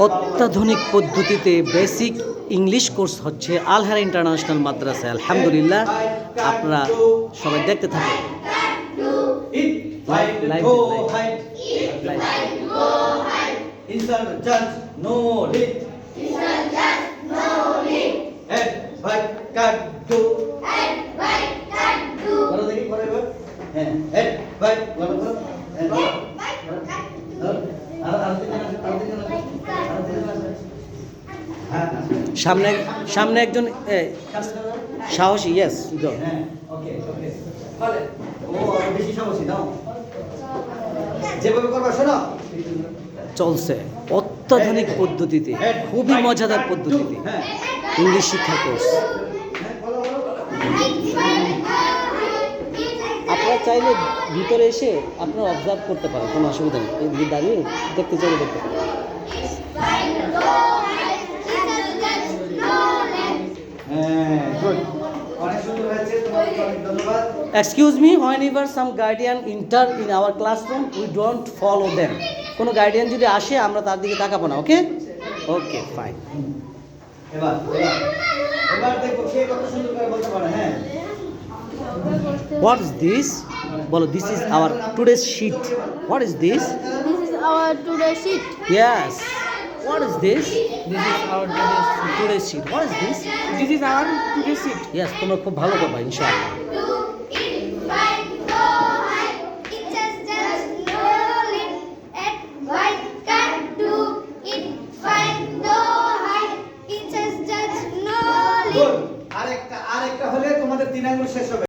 অত্যাধুনিক পদ্ধতিতে basic English course হচ্ছে আল হারা ইন্টারন্যাশনাল মাদ্রাসা। আলহামদুলিল্লাহ, আপনারা সবাই দেখতে থাকেন। সামনে একজন সাহসী, ইয়েস চলছে অত্যাধুনিক পদ্ধতিতে, খুবই মজাদার পদ্ধতিতে ইংলিশ শিক্ষা কোর্স। আপনারা চাইলে ভিতরে এসে আপনারা অবজার্ভ করতে পারেন, কোনো অসুবিধা নেই। এদিকে দাঁড়িয়ে দেখতে চাইলে দেখতে পারেন। Excuse me, whenever some guardian enter in our classroom, we don't follow them. কোনো গার্ডিয়ান যদি আসে আমরা তার দিকে তাকাবো না, ওকে? ওকে, ফাইন। এবার দেখো কে কত সুন্দর করে বলতে পারে। হ্যাঁ, what is this? বলো, this is our today's sheet. What is this? This is our today's sheet. Yes. What is this? This is our Today's sheet. What is this? This is our today's sheet. Yes, তোমরা খুব ভালো করবা ইনশাআল্লাহ। আরেকটা হলে তোমাদের 3 আঙ্গুল শেষ হবে।